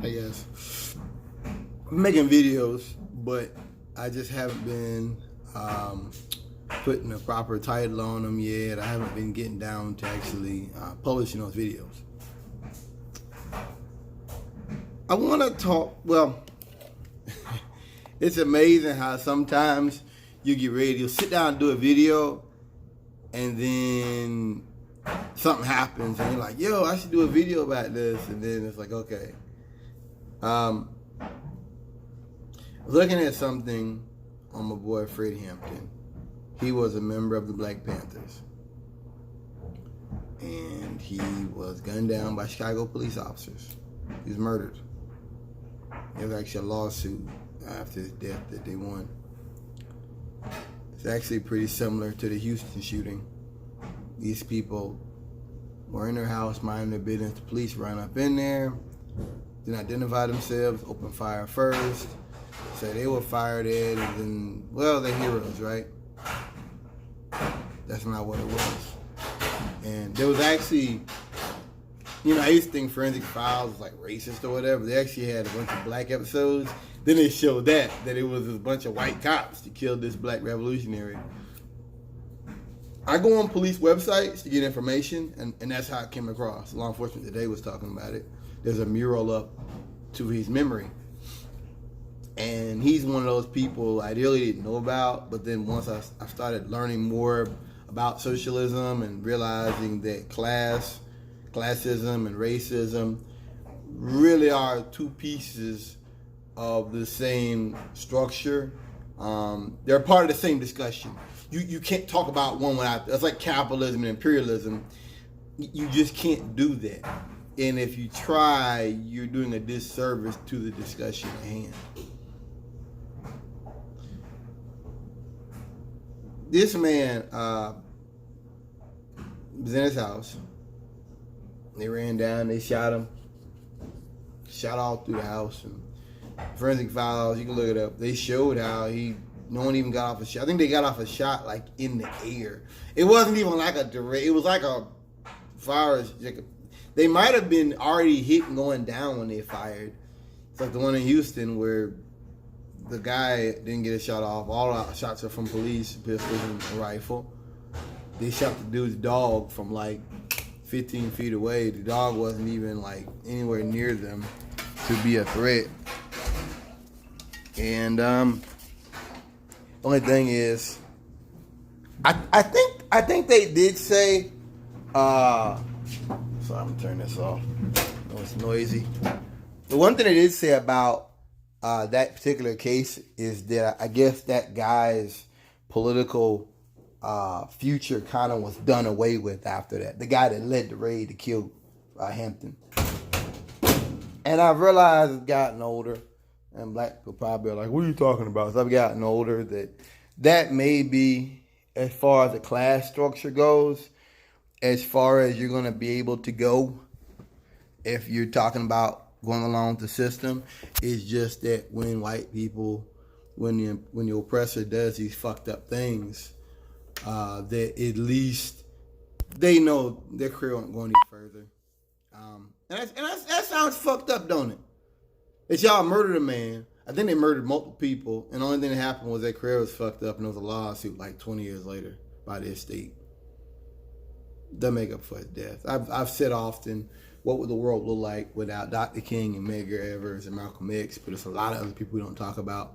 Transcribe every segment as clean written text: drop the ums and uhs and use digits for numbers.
I guess. I'm making videos, but I just haven't been putting a proper title on them yet. I haven't been getting down to actually publishing those videos. I want to talk, well, it's amazing how sometimes you get ready, you'll sit down and do a video, and then something happens, and you're like, yo, I should do a video about this, and then it's like, okay. Looking at something on my boy Fred Hampton. He was a member of the Black Panthers, and he was gunned down by Chicago police officers. He was murdered. There was actually a lawsuit after his death that they won. It's actually pretty similar to the Houston shooting. These people were in their house minding their business. The police ran up in there, didn't identify themselves, opened fire first, said they were fired at, and then, well, they're heroes, right? That's not what it was. And there was actually, I used to think Forensic Files was like racist or whatever. They actually had a bunch of black episodes. Then they showed that it was a bunch of white cops that killed this black revolutionary. I go on police websites to get information, and that's how it came across. Law Enforcement Today was talking about it. There's a mural up to his memory. And he's one of those people I really didn't know about, but then once I started learning more about socialism and realizing that classism and racism really are two pieces of the same structure. They're part of the same discussion. You can't talk about one without, it's like capitalism and imperialism. You just can't do that. And if you try, you're doing a disservice to the discussion at hand. This man was in his house. They ran down, they shot him. Shot all through the house. And Forensic Files, you can look it up. They showed how no one even got off a shot. I think they got off a shot like in the air. It wasn't even like a direct, it was like a fire. They might have been already hit and going down when they fired. It's like the one in Houston where the guy didn't get a shot off. All the shots are from police, pistols, and a rifle. They shot the dude's dog from like 15 feet away. The dog wasn't even like anywhere near them to be a threat. And only thing is, I think they did say. So I'm gonna turn this off. No, it's noisy. The one thing they did say about that particular case is that I guess that guy's political future kind of was done away with after that. The guy that led the raid to kill Hampton. And I've realized I've gotten older, and black people probably are like, what are you talking about? So I've gotten older that may be, as far as the class structure goes, as far as you're going to be able to go if you're talking about going along with the system. It's just that when white people, when the oppressor does these fucked up things, that at least they know their career won't go any further. And that sounds fucked up, don't it? It's y'all murdered a man. I think they murdered multiple people, and the only thing that happened was their career was fucked up, and there was a lawsuit like 20 years later by the estate. They'll make up for his death. I've said often, what would the world look like without Dr. King and Medgar Evers and Malcolm X? But there's a lot of other people we don't talk about.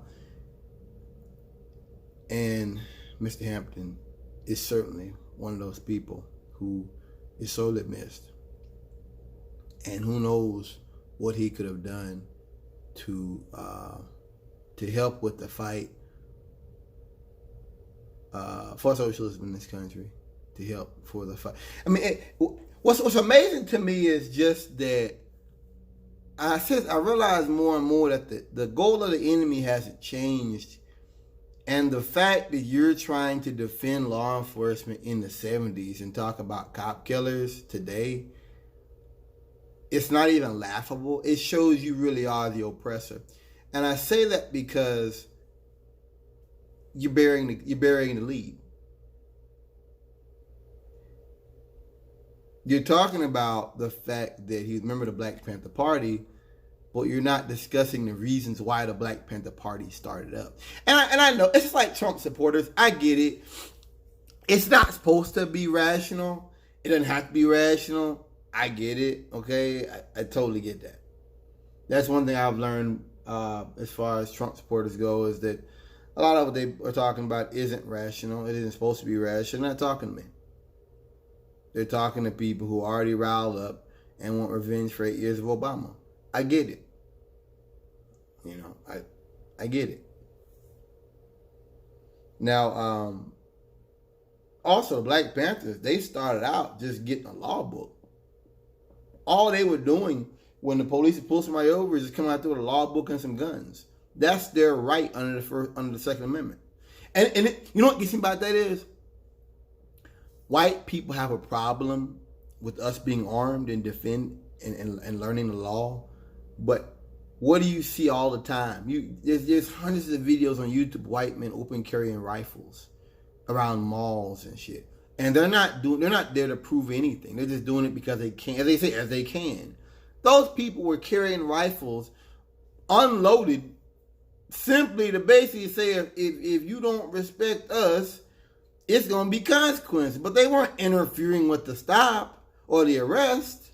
And Mr. Hampton is certainly one of those people who is sorely missed. And who knows what he could have done to help with the fight for socialism in this country. To help for the fight. I mean, what's amazing to me is just that I realize more and more that the goal of the enemy hasn't changed, and the fact that you're trying to defend law enforcement in the 70s and talk about cop killers today, it's not even laughable. It shows you really are the oppressor, and I say that because you're burying the lead. You're talking about the fact that he's a member of the Black Panther Party, but you're not discussing the reasons why the Black Panther Party started up. And I know it's just like Trump supporters. I get it. It's not supposed to be rational. It doesn't have to be rational. I get it. Okay, I totally get that. That's one thing I've learned as far as Trump supporters go, is that a lot of what they are talking about isn't rational. It isn't supposed to be rational. They're not talking to me. They're talking to people who are already riled up and want revenge for 8 years of Obama. I get it. You know, I get it. Now, also, Black Panthers, they started out just getting a law book. All they were doing when the police would pull somebody over is just come out there with a law book and some guns. That's their right under the Second Amendment. And you know what gets me about that is, white people have a problem with us being armed and defend and learning the law, but what do you see all the time? There's hundreds of videos on YouTube, white men open carrying rifles around malls and shit, and they're not there to prove anything. They're just doing it because they can, as they say, as they can. Those people were carrying rifles unloaded simply to basically say, if you don't respect us, it's going to be consequences. But they weren't interfering with the stop or the arrest.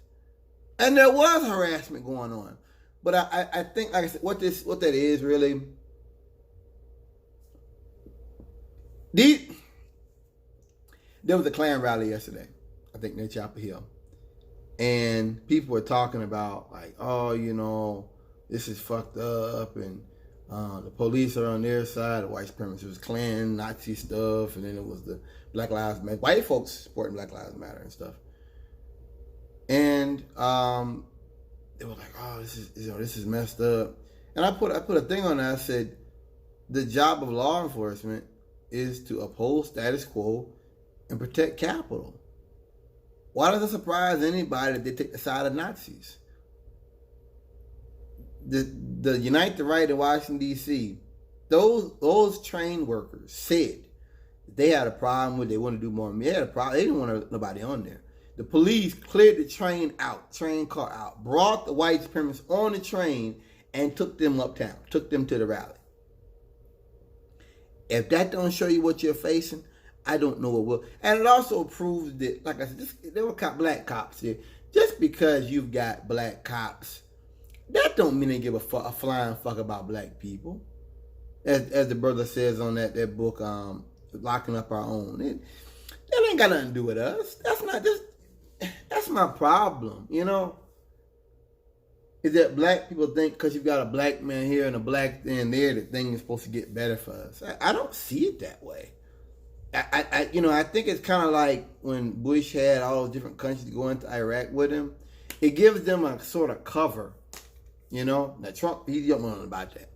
And there was harassment going on. But I think, like I said, what that is really, there was a Klan rally yesterday, I think near Chapel Hill. And people were talking about, like, oh, you know, this is fucked up, and the police are on their side, the white supremacists. It was Klan, Nazi stuff, and then it was the Black Lives Matter, white folks supporting Black Lives Matter and stuff. And they were like, oh, this is messed up. And I put a thing on there. I said, the job of law enforcement is to uphold status quo and protect capital. Why does it surprise anybody that they take the side of Nazis? The Unite the Right in Washington, D.C., those trained workers said they had a problem with, they want to do more. They had a problem. They didn't want nobody on there. The police cleared the train car out, brought the white supremacists on the train, and took them uptown, took them to the rally. If that don't show you what you're facing, I don't know what will. And it also proves that, like I said, there were black cops here. Just because you've got black cops, that don't mean they give a flying fuck about black people. As the brother says on that book, Locking Up Our Own. That ain't got nothing to do with us. That's my problem, you know? Is that black people think because you've got a black man here and a black thing there, that thing is supposed to get better for us. I don't see it that way. I think it's kind of like when Bush had all those different countries to go into Iraq with him. It gives them a sort of cover, you know. Now Trump, he don't know nothing about that,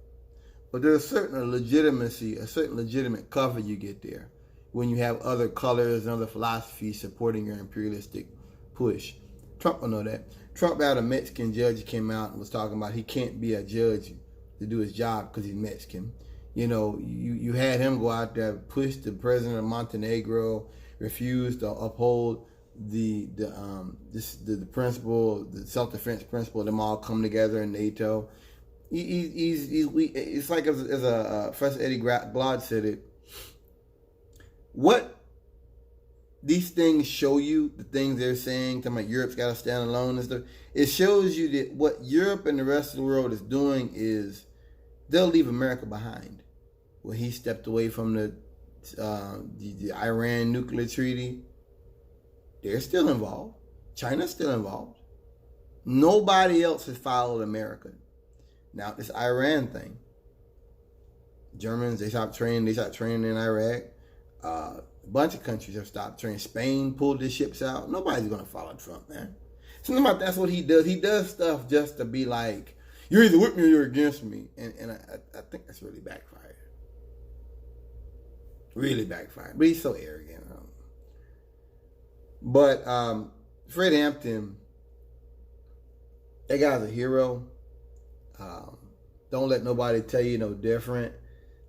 but there's a certain legitimacy, a certain legitimate cover you get there when you have other colors and other philosophies supporting your imperialistic push. Trump will know that. Trump had a Mexican judge who came out and was talking about he can't be a judge to do his job because he's Mexican. You know, you had him go out there, push the president of Montenegro, refuse to uphold the principle, the self-defense principle, them all come together in NATO. It's like as Professor Eddie Glaude said it. What these things show you, the things they're saying, talking about Europe's got to stand alone and stuff, it shows you that what Europe and the rest of the world is doing is they'll leave America behind. When he stepped away from the Iran nuclear treaty, they're still involved. China's still involved. Nobody else has followed America. Now, this Iran thing, Germans, they stopped training in Iraq. A bunch of countries have stopped training. Spain pulled their ships out. Nobody's going to follow Trump, man. Something about that's what he does. He does stuff just to be like, you're either with me or you're against me. And I think that's really backfired. Really backfired. But he's so arrogant. But Fred Hampton, that guy's a hero. Don't let nobody tell you no different.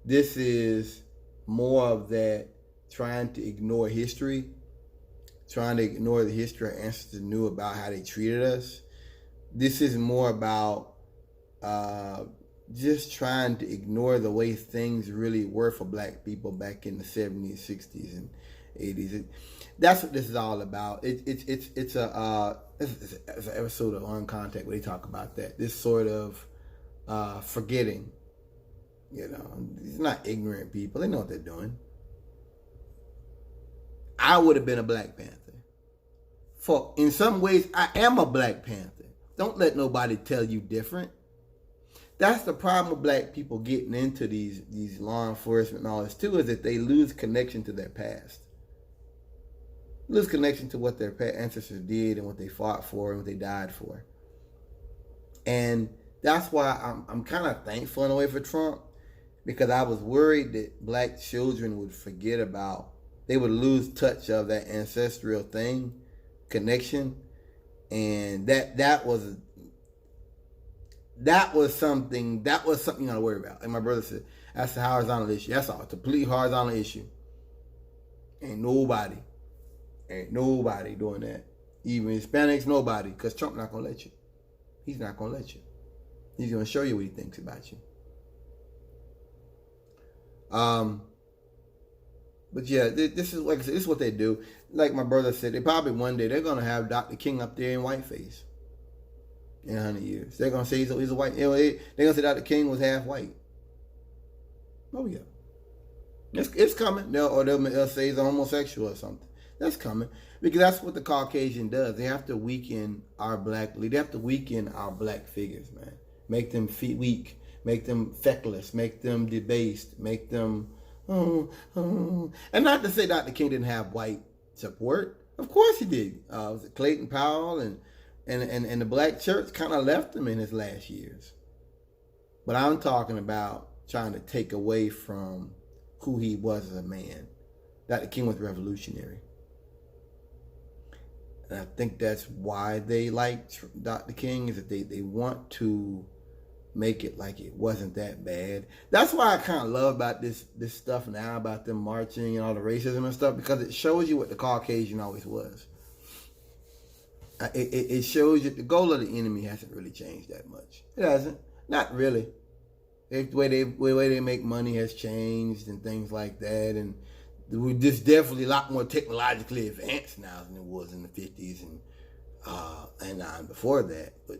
This is more of that trying to ignore history, trying to ignore the history our ancestors knew about how they treated us. This is more about just trying to ignore the way things really were for black people back in the 70s, 60s, and 80s. That's what this is all about. It's an episode of On Contact where they talk about that. This sort of forgetting. You know, it's not ignorant people. They know what they're doing. I would have been a Black Panther. In some ways, I am a Black Panther. Don't let nobody tell you different. That's the problem with black people getting into these law enforcement and all this too, is that they lose connection to their past. Lose connection to what their ancestors did and what they fought for and what they died for. And that's why I'm kind of thankful in a way for Trump, because I was worried that black children would forget about, they would lose touch of that ancestral thing, connection, and that was something you gotta worry about. And my brother said, that's a horizontal issue. That's all. It's a complete horizontal issue. Ain't nobody doing that. Even Hispanics, nobody. Because Trump not gonna let you. He's not gonna let you. He's gonna show you what he thinks about you. But yeah, this is, like I said, this is what they do. Like my brother said, they probably one day they're gonna have Dr. King up there in whiteface. In 100 years, they're gonna say he's a white. They're gonna say Dr. King was half white. Oh yeah, it's coming. They'll say he's a homosexual or something. That's coming, because that's what the Caucasian does. They have to weaken our black. They have to weaken our black figures, man. Make them weak. Make them feckless. Make them debased. Make them. And not to say Dr. King didn't have white support. Of course he did. Was it Clayton Powell and the black church kind of left him in his last years. But I'm talking about trying to take away from who he was as a man. Dr. King was revolutionary. And I think that's why they liked Dr. King, is that they want to make it like it wasn't that bad. That's why I kind of love about this stuff now, about them marching and all the racism and stuff, because it shows you what the Caucasian always was. It shows you the goal of the enemy hasn't really changed that much. It hasn't. Not really. The way they make money has changed and things like that. And we're just definitely a lot more technologically advanced now than it was in the 50s and before that. But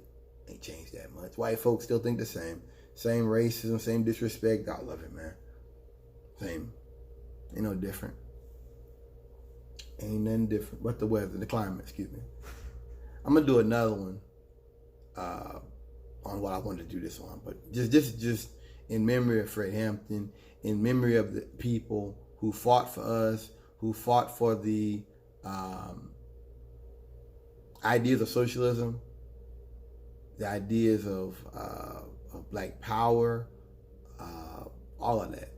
it ain't changed that much. White folks still think the same. Same racism, same disrespect. I love it, man. Same. Ain't no different. Ain't nothing different. But the weather, the climate, excuse me. I'm gonna do another one on what I wanted to do this on, but just in memory of Fred Hampton, in memory of the people who fought for us, who fought for the ideas of socialism, the ideas of black power, all of that.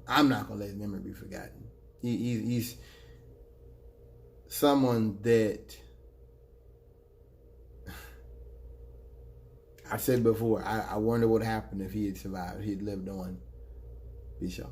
I'm not gonna let his memory be forgotten. He's someone that, I said before, I wonder what happened if he had survived, if he had lived on. Peace, y'all.